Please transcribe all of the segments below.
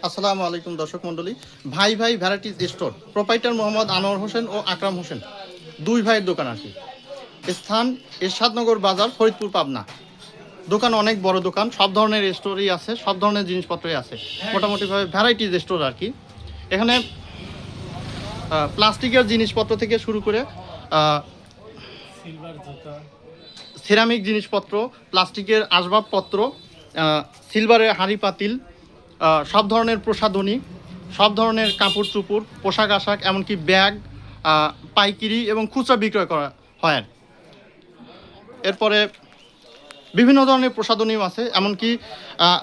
আসসালামু আলাইকুম দর্শক মণ্ডলী। Bhai Bhai varieties store, proprietor Mohammad Anwar Hossain ও আকরাম হোসেন, দুই ভাইয়ের দোকান আর কি। স্থান এরশাদনগর বাজার, ফরিদপুর, পাবনা। দোকান অনেক বড় দোকান, সব ধরনের স্টোরই আছে, সব ধরনের জিনিসপত্রই আছে, মোটামুটিভাবে ভ্যারাইটিজ স্টোর আর কি। এখানে প্লাস্টিকের জিনিসপত্র থেকে শুরু করে সিরামিক জিনিসপত্র, প্লাস্টিকের আসবাবপত্র, সিলভারের হাঁড়ি পাতিল, সব ধরনের প্রসাধনী, সব ধরনের কাপড় চোপড়, পোশাক আশাক, এমনকি ব্যাগ, পাইকারি এবং খুচরা বিক্রয় করা হয়। এরপরে বিভিন্ন ধরনের প্রসাধনীও আছে, এমনকি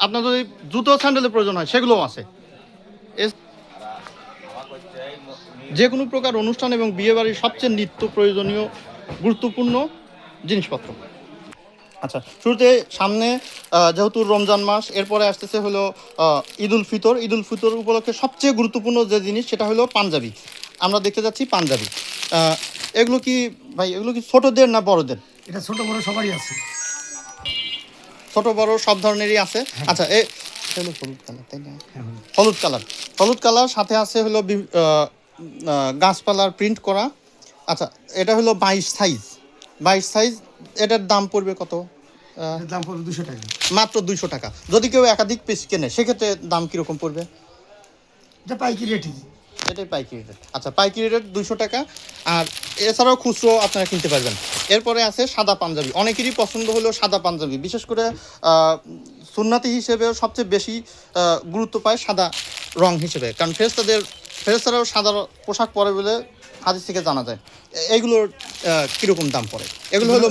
আপনার যদি জুতো স্যান্ডেলের প্রয়োজন হয় সেগুলোও আছে। যে কোনো প্রকার অনুষ্ঠান এবং বিয়েবাড়ির সবচেয়ে নিত্য প্রয়োজনীয় গুরুত্বপূর্ণ জিনিসপত্র। আচ্ছা, শুরুতে সামনে যেহেতু রমজান মাস, এরপরে আসতেছে হলো ঈদুল ফিতর। ঈদুল ফিতর উপলক্ষে সবচেয়ে গুরুত্বপূর্ণ যে জিনিস সেটা হলো পাঞ্জাবি। আমরা দেখতে যাচ্ছি পাঞ্জাবি। এগুলো কি ভাই, এগুলো কি ছোটদের না বড়দের? এটা ছোট বড় সবারই আছে, ছোট বড় সব ধরনেরই আছে। আচ্ছা, হলো হলুদ কালার, তাই না? হলুদ কালার, হলুদ কালার সাথে আছে হলো গাছপালার প্রিন্ট করা। আচ্ছা, এটা হলো 22 সাইজ, 22 সাইজ। এটার দাম পড়বে কত? দাম পড়বে 200 টাকা, মাত্র 200 টাকা। যদি কেউ একাধিক পিস কেনে সেক্ষেত্রে দাম কীরকম পড়বে? এটা পাইকারি রেটই। এটাই পাইকারি রেট। আচ্ছা, পাইকারি রেট 200 টাকা। আর এছাড়াও খুচরো আপনারা কিনতে পারবেন। এরপরে আছে সাদা পাঞ্জাবি। অনেকেরই পছন্দ হলো সাদা পাঞ্জাবি, বিশেষ করে সুন্নাতি হিসেবে সবচেয়ে বেশি গুরুত্ব পায় সাদা রং হিসেবে, কারণ ফেরেশতারাও সাদা পোশাক পরে বলে হাদিস থেকে জানা যায়। এইগুলোর কীরকম দাম পড়ে? এগুলো হলো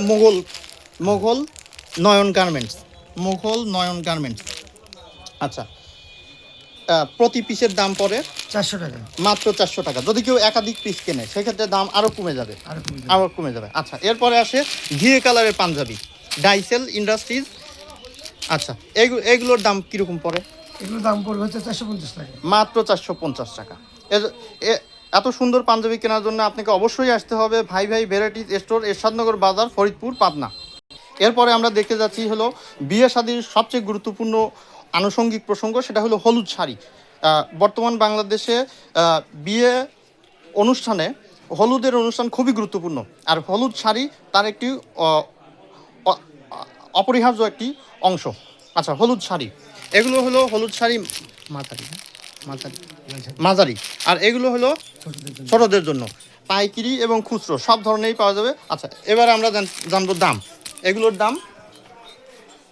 মোগল নয়ন গার্মেন্টস, মোগল নয়ন গার্মেন্টস। আচ্ছা, প্রতি পিসের দাম পড়ে 400 টাকা, মাত্র 400 টাকা। যদি কেউ একাধিক পিস কেনে সেক্ষেত্রে দাম আরও কমে যাবে, আরও কমে যাবে। আচ্ছা, এরপরে আসে ঘিয়ে কালারের পাঞ্জাবি, ডাইসেল ইন্ডাস্ট্রিজ। আচ্ছা, এইগুলোর দাম কীরকম পড়ে? এগুলোর দাম পড়বে হচ্ছে 450 টাকা, মাত্র 450 টাকা। এত সুন্দর পাঞ্জাবি কেনার জন্য আপনাকে অবশ্যই আসতে হবে ভাই ভাই ভ্যারাইটিজ স্টোর, এরশাদনগর বাজার, ফরিদপুর, পাবনা। এরপরে আমরা দেখতে যাচ্ছি হলো বিয়ে শাদীর সবচেয়ে গুরুত্বপূর্ণ আনুষঙ্গিক প্রসঙ্গ, সেটা হলো হলুদ শাড়ি। বর্তমান বাংলাদেশে বিয়ে অনুষ্ঠানে হলুদের অনুষ্ঠান খুবই গুরুত্বপূর্ণ, আর হলুদ শাড়ি তার একটি অপরিহার্য একটি অংশ। আচ্ছা, হলুদ শাড়ি, এগুলো হলো হলুদ শাড়ি মাঝারি, আর এগুলো হলো ছোটদের জন্য। পাইকারি এবং খুচরো সব ধরনেরই পাওয়া যাবে। আচ্ছা, এবার আমরা জানবো দাম। এগুলোর দাম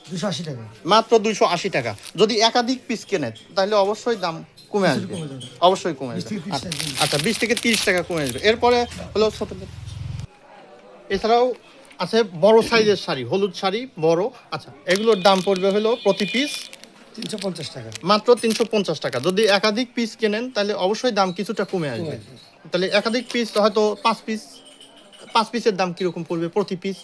280 টাকা, মাত্র 280 টাকা। যদি একাধিক পিস কেনে তাহলে অবশ্যই দাম কমে আসবে, অবশ্যই কমে আসবে। আচ্ছা, 20 থেকে 30 টাকা কমে আসবে। এরপরে হলো ছোটদের। এছাড়াও আছে বড় সাইজের শাড়ি, হলুদ শাড়ি বড়। আচ্ছা, এগুলোর দাম পড়বে হলো প্রতি পিস 350 টাকা, মাত্র 350 টাকা। যদি একাধিক পিস কেনেন তাহলে অবশ্যই দাম কিছুটা কমে আসবে। তাহলে একাধিক পিস হয়তো 5 পিসের দাম কীরকম পড়বে? প্রতি পিস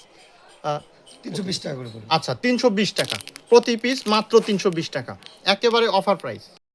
320 টাকা করে পড়বে। আচ্ছা, 320 টাকা প্রতি পিস, মাত্র 320 টাকা, একেবারে অফার প্রাইস।